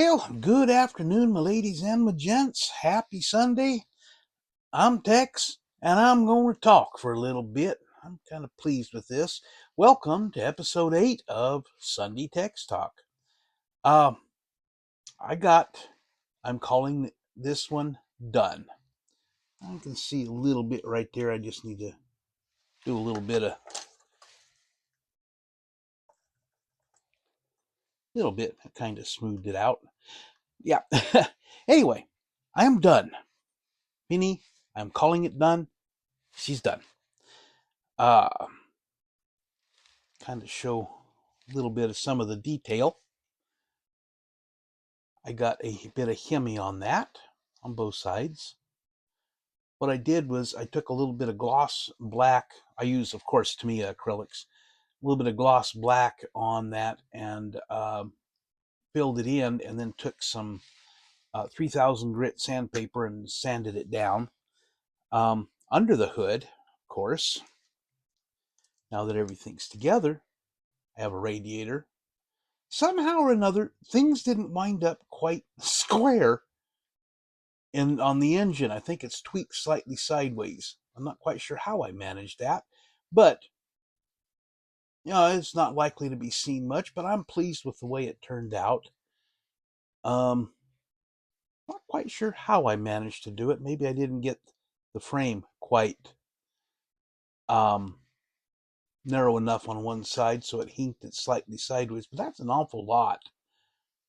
Well, good afternoon, my ladies and my gents. Happy Sunday. I'm Tex, and I'm going to talk for a little bit. I'm kind of pleased with this. Welcome to episode 8 of Sunday Tex Talk. Um, I'm calling this one Done. I can see a little bit right there. I just need to do a little bit. I kind of smoothed it out. Yeah. Anyway, I am done. Meaning, I'm calling it done. She's done. Uh, Kind of show a little bit of some of the detail. I got a bit of hemi on that on both sides. What I did was I took a little bit of gloss black. I use, of course, Tamiya acrylics. A little bit of gloss black on that and filled it in, and then took some 3000 grit sandpaper and sanded it down. Under the hood, of course, now that everything's together, I have a radiator. Somehow or another, things didn't wind up quite square on the engine. I think it's tweaked slightly sideways. I'm not quite sure how I managed that, but it's not likely to be seen much, but I'm pleased with the way it turned out. Not quite sure how I managed to do it. Maybe I didn't get the frame quite narrow enough on one side, so it hinked it slightly sideways, but that's an awful lot.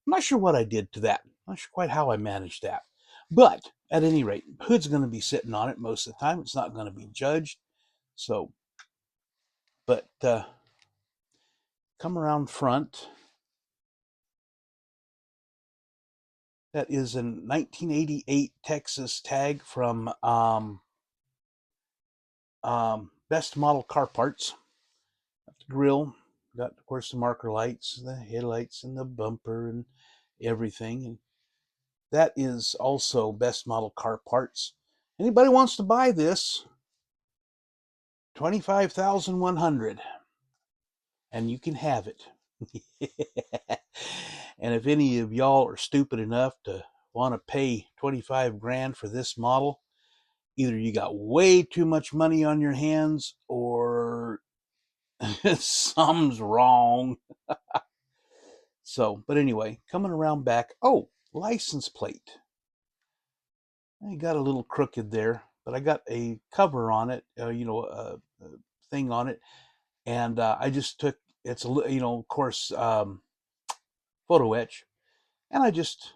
I'm not sure what I did to that. I'm not sure quite how I managed that. But at any rate, hood's going to be sitting on it most of the time. It's not going to be judged. So, but come around front. That is a 1988 Texas tag from Best Model Car Parts. Got the grill, got, of course, the marker lights, the headlights, and the bumper, and everything. And that is also Best Model Car Parts. Anybody wants to buy this, $25,100, and you can have it. And if any of y'all are stupid enough to want to pay 25 grand for this model, either you got way too much money on your hands or something's wrong. So, but anyway, coming around back. Oh, license plate. I got a little crooked there, but I got a cover on it, a thing on it, and I just took, it's of course, photo etch, and I just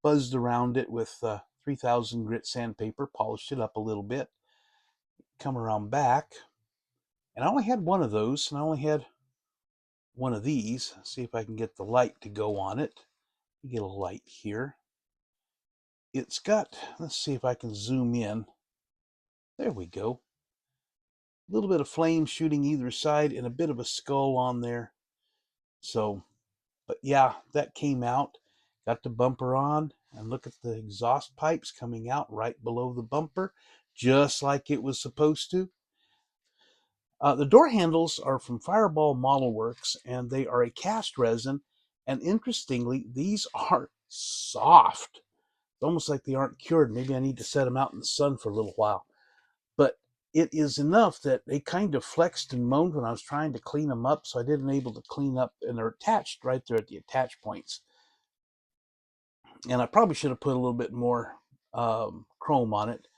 buzzed around it with 3000 grit sandpaper, polished it up a little bit. Come around back, and I only had one of those, and I only had one of these. See if I can get the light to go on it. Get a light here. It's got, let's see if I can zoom in. There we go. A little bit of flame shooting either side and a bit of a skull on there. So, but yeah, that came out. Got the bumper on, and look at the exhaust pipes coming out right below the bumper, just like it was supposed to. The door handles are from Fireball Model Works, and they are a cast resin. And interestingly, these are soft. It's almost like they aren't cured. Maybe I need to set them out in the sun for a little while. But it is enough that they kind of flexed and moaned when I was trying to clean them up, so I didn't able to clean up, and they're attached right there at the attach points. And I probably should have put a little bit more chrome on it.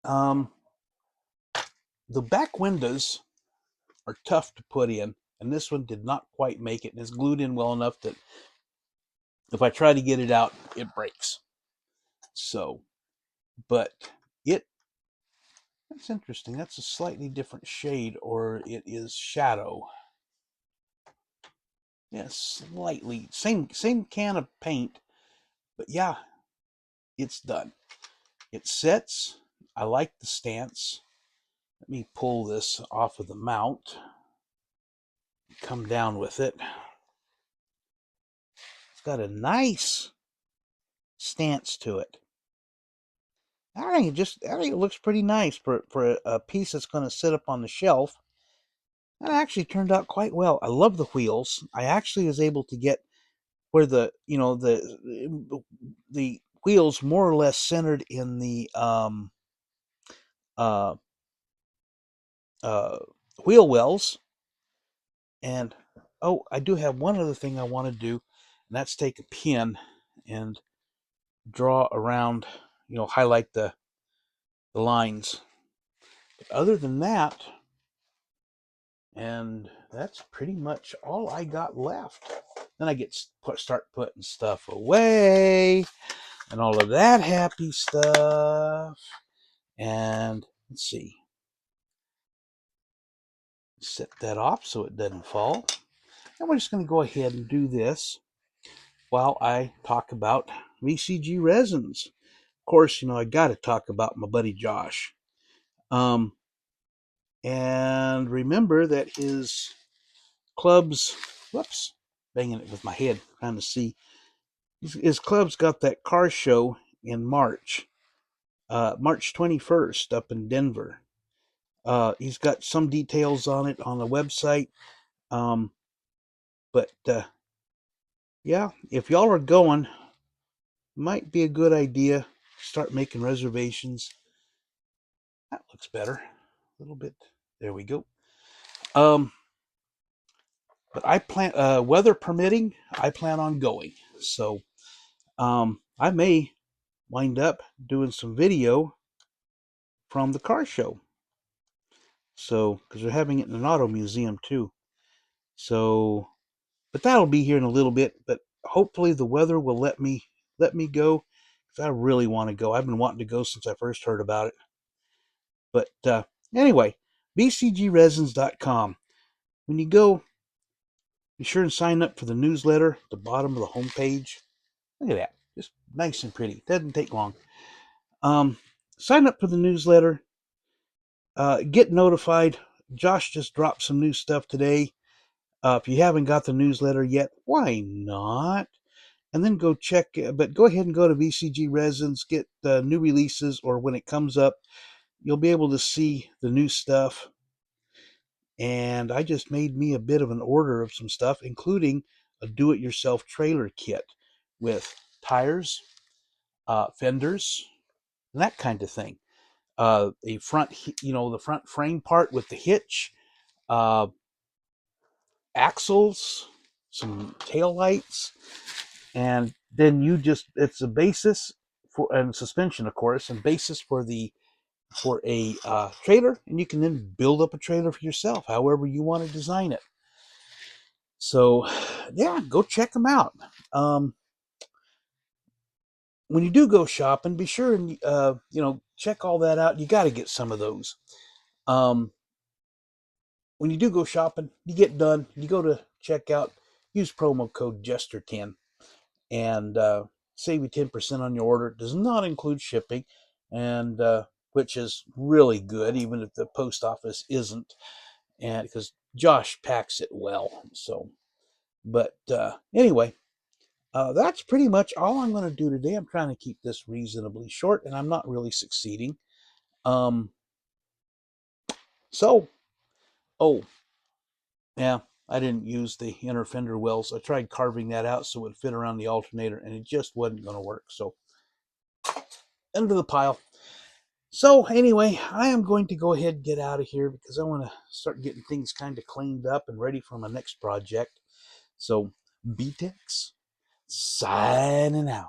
The back windows are tough to put in, and this one did not quite make it, and it's glued in well enough that if I try to get it out, it breaks. So, but that's interesting. That's a slightly different shade, or it is shadow. Yes, slightly. Same can of paint, but yeah, it's done. It sets. I like the stance. Let me pull this off of the mount. Come down with it. It's got a nice stance to it. I think it looks pretty nice for a piece that's going to sit up on the shelf. That actually turned out quite well. I love the wheels. I actually was able to get where the wheels more or less centered in the uh, uh, wheel wells. And oh, I do have one other thing I want to do, and that's take a pen and draw around, highlight the lines. But other than that, and that's pretty much all I got left. Then I start putting stuff away and all of that happy stuff. And let's see, set that off so it doesn't fall. And we're just going to go ahead and do this while I talk about VCG resins. Of course, I got to talk about my buddy Josh. And remember that his clubs, whoops, banging it with my head, trying to see. His club's got that car show in March, March 21st up in Denver. He's got some details on it on the website. But yeah, if y'all are going, might be a good idea to start making reservations. That looks better. A little bit. There we go. But I plan, weather permitting, I plan on going. So I may wind up doing some video from the car show. So, because they're having it in an auto museum too. So, but that'll be here in a little bit. But hopefully the weather will let me go, because I really want to go. I've been wanting to go since I first heard about it. But anyway, bcgresins.com. When you go, be sure and sign up for the newsletter at the bottom of the homepage. Look at that. Just nice and pretty. Doesn't take long. Sign up for the newsletter. Get notified. Josh just dropped some new stuff today. If you haven't got the newsletter yet, why not? And then go check, but go ahead and go to VCG Resins, get the new releases, or when it comes up, you'll be able to see the new stuff. And I just made me a bit of an order of some stuff, including a do-it-yourself trailer kit with tires, fenders, and that kind of thing. The front frame part with the hitch, uh, axles, some tail lights, and then it's a basis for, and suspension, of course, and basis for a trailer, and you can then build up a trailer for yourself, however you want to design it. So, yeah, go check them out. When you do go shopping, be sure and check all that out. You got to get some of those. When you do go shopping, you get done, you go to checkout, use promo code Jester10 and save you 10% on your order. It does not include shipping, and which is really good, even if the post office isn't, and because Josh packs it well. So, but anyway, that's pretty much all I'm going to do today. I'm trying to keep this reasonably short, and I'm not really succeeding. Um, so, oh, yeah, I didn't use the inner fender wells. I tried carving that out so it would fit around the alternator, and it just wasn't going to work. So, into the pile. So, anyway, I am going to go ahead and get out of here because I want to start getting things kind of cleaned up and ready for my next project. So, BTEX signing out.